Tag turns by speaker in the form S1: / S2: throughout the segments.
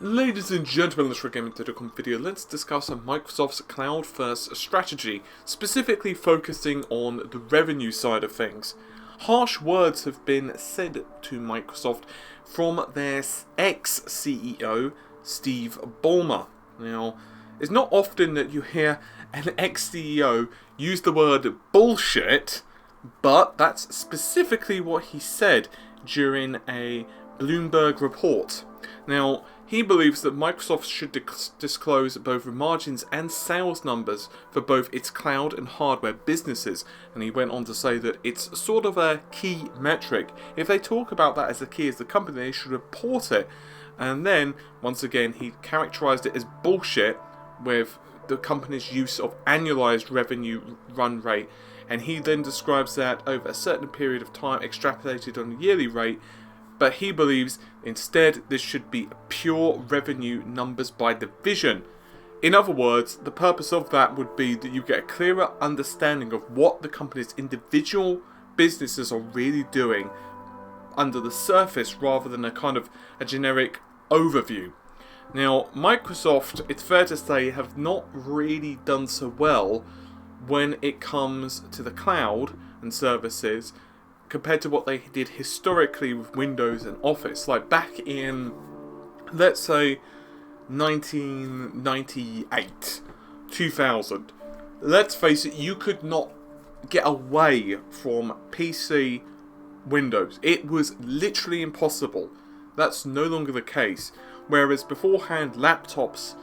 S1: Ladies and gentlemen, let's Gaming video. Let's discuss Microsoft's cloud-first strategy, specifically focusing on the revenue side of things. Harsh words have been said to Microsoft from their ex-CEO, Steve Ballmer. Now, it's not often that you hear an ex-CEO use the word bullshit, but that's specifically what he said during a Bloomberg report. Now, he believes that Microsoft should disclose both margins and sales numbers for both its cloud and hardware businesses, and he went on to say that it's sort of a key metric. If they talk about that as a key as the company, they should report it. And then, once again, he characterized it as bullshit with the company's use of annualized revenue run rate, and he then describes that over a certain period of time extrapolated on a yearly rate. But he believes instead this should be pure revenue numbers by division. In other words, the purpose of that would be that you get a clearer understanding of what the company's individual businesses are really doing under the surface, rather than a kind of a generic overview. Now, Microsoft, it's fair to say, have not really done so well when it comes to the cloud and services, compared to what they did historically with Windows and Office. Like back in, let's say, 1998, 2000. Let's face it, you could not get away from PC Windows. It was literally impossible. That's no longer the case. Whereas beforehand, laptops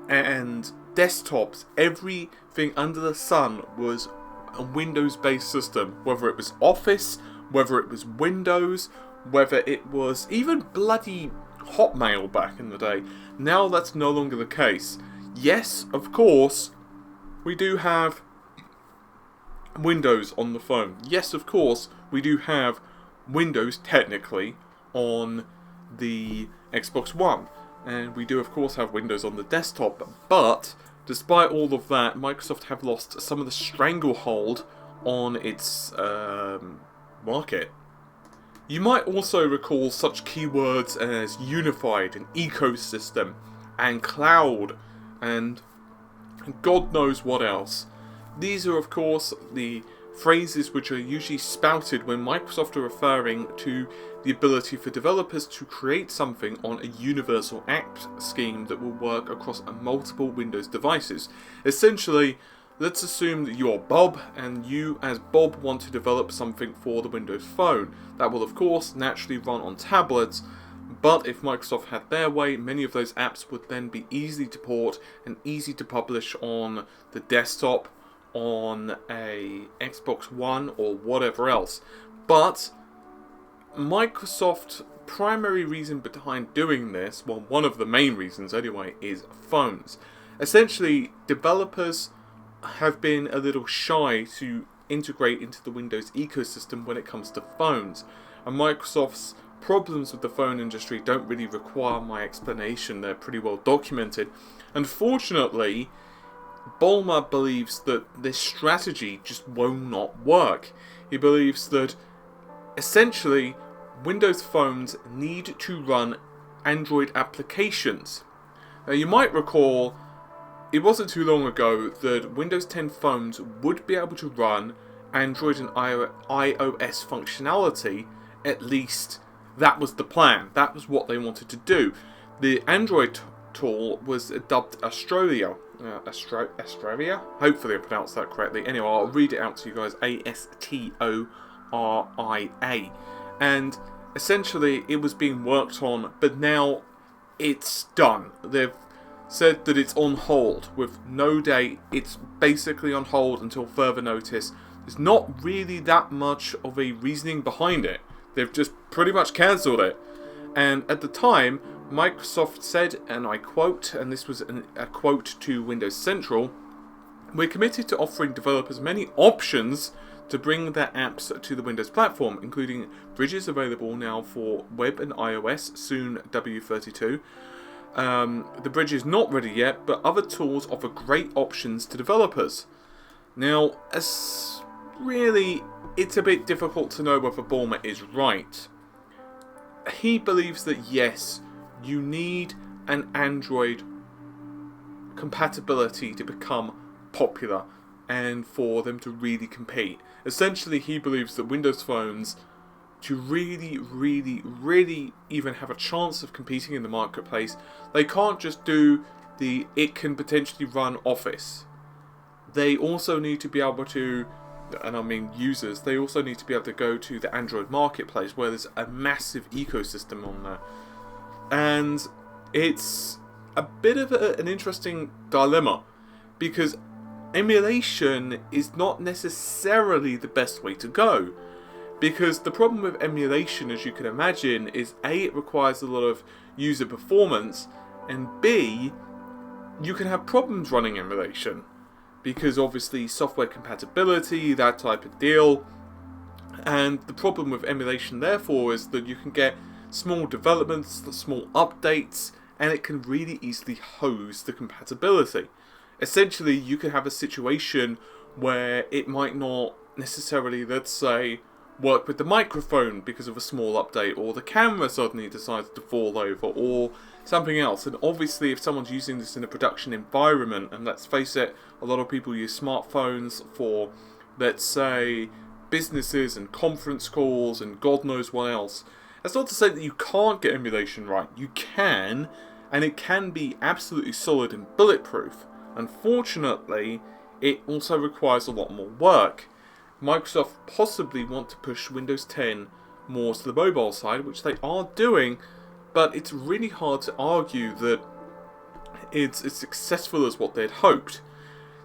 S1: and desktops, everything under the sun was a Windows-based system, whether it was Office, whether it was Windows, whether it was even bloody Hotmail back in the day. Now that's no longer the case. Yes, of course, we do have Windows on the phone. Yes, of course, we do have Windows technically on the Xbox One. And we do, of course, have Windows on the desktop, but despite all of that, Microsoft have lost some of the stranglehold on its market. You might also recall such keywords as unified and ecosystem and cloud and God knows what else. These are, of course, the phrases which are usually spouted when Microsoft are referring to the ability for developers to create something on a universal app scheme that will work across multiple Windows devices. Essentially, let's assume that you are Bob, and you as Bob want to develop something for the Windows Phone. That will, of course, naturally run on tablets, but if Microsoft had their way, many of those apps would then be easy to port and easy to publish on the desktop, on a Xbox One or whatever else. But Microsoft's primary reason behind doing this, well, one of the main reasons anyway, is phones. Essentially, developers have been a little shy to integrate into the Windows ecosystem when it comes to phones, and Microsoft's problems with the phone industry don't really require my explanation. They're pretty well documented. Unfortunately, Ballmer believes that this strategy just will not work. He believes that essentially Windows phones need to run Android applications. Now, you might recall it wasn't too long ago that Windows 10 phones would be able to run Android and iOS functionality. At least that was the plan. That was what they wanted to do. The Android tool was dubbed Australia. Australia? Hopefully I pronounced that correctly. Anyway, I'll read it out to you guys. Astoria. And essentially it was being worked on, but now it's done. They've said that it's on hold with no date. It's basically on hold until further notice. There's not really that much of a reasoning behind it. They've just pretty much cancelled it. And at the time, Microsoft said, and I quote, and this was a quote to Windows Central, "We're committed to offering developers many options to bring their apps to the Windows platform, including bridges available now for web and iOS, soon W32. The bridge is not ready yet, but other tools offer great options to developers." Now, it's a bit difficult to know whether Ballmer is right. He believes that yes, you need an Android compatibility to become popular and for them to really compete. Essentially, he believes that Windows phones, to really even have a chance of competing in the marketplace, they can't just do it can potentially run Office. They also need to be able to, and I mean users, they also need to be able to go to the Android marketplace where there's a massive ecosystem on there. And it's a bit of an interesting dilemma, because emulation is not necessarily the best way to go. Because the problem with emulation, as you can imagine, is A, it requires a lot of user performance, and B, you can have problems running emulation. Because obviously software compatibility, that type of deal. And the problem with emulation, therefore, is that you can get small developments, small updates, and it can really easily hose the compatibility. Essentially, you can have a situation where it might not necessarily, let's say, work with the microphone because of a small update, or the camera suddenly decides to fall over, or something else. And obviously, if someone's using this in a production environment, and let's face it, a lot of people use smartphones for, let's say, businesses and conference calls and God knows what else. That's not to say that you can't get emulation right. You can, and it can be absolutely solid and bulletproof. Unfortunately, it also requires a lot more work. Microsoft possibly want to push Windows 10 more to the mobile side, which they are doing, but it's really hard to argue that it's as successful as what they'd hoped.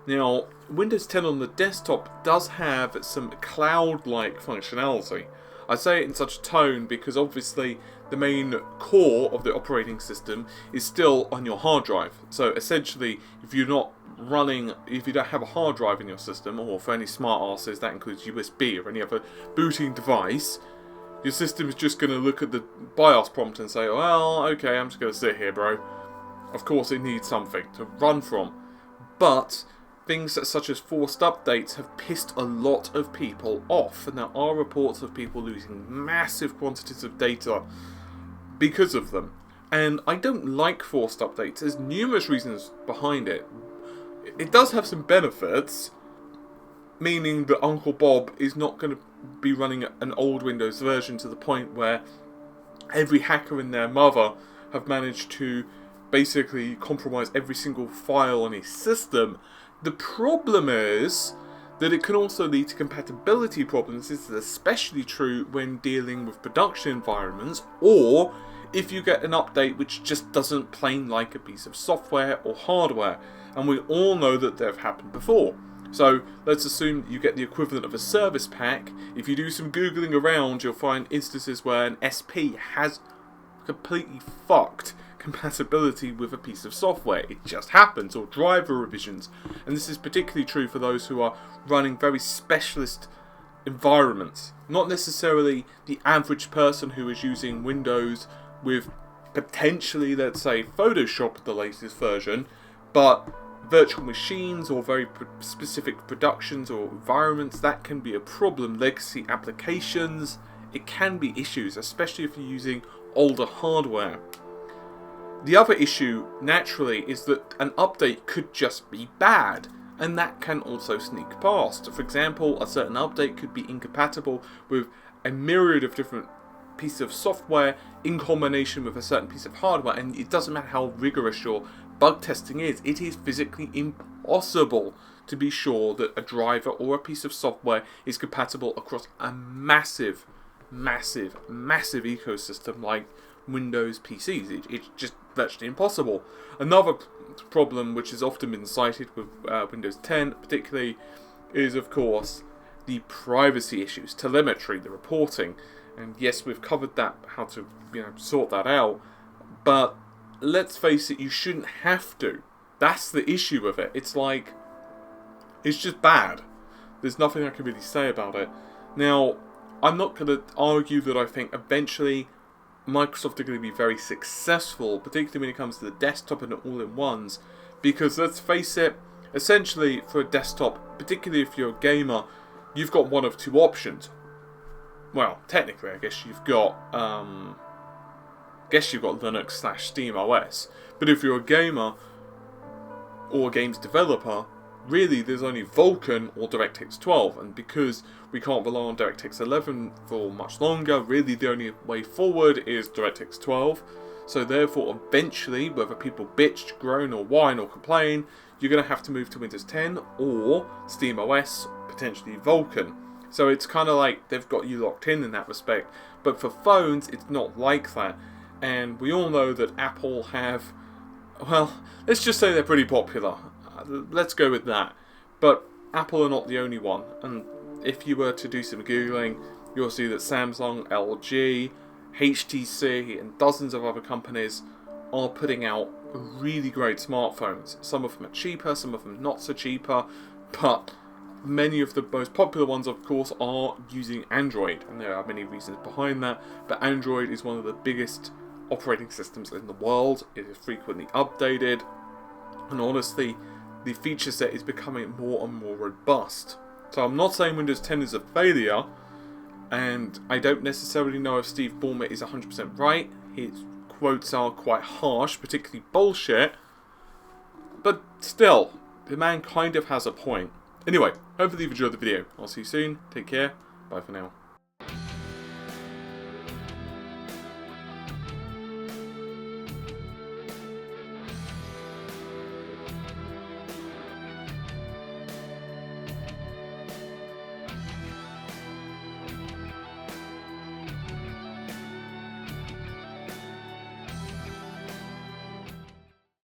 S1: Now, Windows 10 on the desktop does have some cloud-like functionality. I say it in such a tone because obviously the main core of the operating system is still on your hard drive. So essentially, if you don't have a hard drive in your system, or for any smart asses that includes USB or any other booting device, your system is just going to look at the BIOS prompt and say, well, okay, I'm just going to sit here, bro. Of course it needs something to run from. But things such as forced updates have pissed a lot of people off, and there are reports of people losing massive quantities of data because of them. And I don't like forced updates. There's numerous reasons behind it. It does have some benefits, meaning that Uncle Bob is not going to be running an old Windows version to the point where every hacker and their mother have managed to basically compromise every single file on his system. The problem is that it can also lead to compatibility problems. This is especially true when dealing with production environments, or if you get an update which just doesn't plain like a piece of software or hardware. And we all know that they've happened before. So let's assume you get the equivalent of a service pack. If you do some Googling around, you'll find instances where an SP has completely fucked compatibility with a piece of software. It just happens, or driver revisions. And this is particularly true for those who are running very specialist environments. Not necessarily the average person who is using Windows with potentially, let's say, Photoshop, the latest version, but virtual machines or very specific productions or environments. That can be a problem. Legacy applications, it can be issues, especially if you're using older hardware. The other issue, naturally, is that an update could just be bad, and that can also sneak past. For example, a certain update could be incompatible with a myriad of different pieces of software in combination with a certain piece of hardware, and it doesn't matter how rigorous your bug testing is, it is physically impossible to be sure that a driver or a piece of software is compatible across a massive ecosystem like Windows PCs. It's just virtually impossible. Another problem which has often been cited with Windows 10 particularly is, of course, the privacy issues, telemetry, the reporting. And yes, we've covered that, how to sort that out, but let's face it, you shouldn't have to. That's the issue with it. It's like, it's just bad. There's nothing I can really say about it. Now, I'm not going to argue that I think eventually Microsoft are going to be very successful, particularly when it comes to the desktop and the all-in-ones, because let's face it, essentially for a desktop, particularly if you're a gamer, you've got one of two options. Well, technically, I guess you've got guess you've got Linux/Steam OS. But if you're a gamer or a games developer, really there's only Vulkan or DirectX 12, and because we can't rely on DirectX 11 for much longer, really the only way forward is DirectX 12. So therefore, eventually, whether people bitch, groan or whine or complain, you're going to have to move to Windows 10 or Steam OS, potentially Vulkan. So it's kind of like they've got you locked in that respect. But for phones, it's not like that. And we all know that Apple have, well, let's just say they're pretty popular. Let's go with that. But Apple are not the only one. And if you were to do some Googling, you'll see that Samsung, LG, HTC and dozens of other companies are putting out really great smartphones. Some of them are cheaper, some of them not so cheaper, but many of the most popular ones, of course, are using Android, and there are many reasons behind that, but Android is one of the biggest operating systems in the world. It is frequently updated, and honestly, the feature set is becoming more and more robust. So I'm not saying Windows 10 is a failure, and I don't necessarily know if Steve Ballmer is 100% right. His quotes are quite harsh, particularly bullshit. But still, the man kind of has a point. Anyway, hopefully you've enjoyed the video. I'll see you soon. Take care. Bye for now.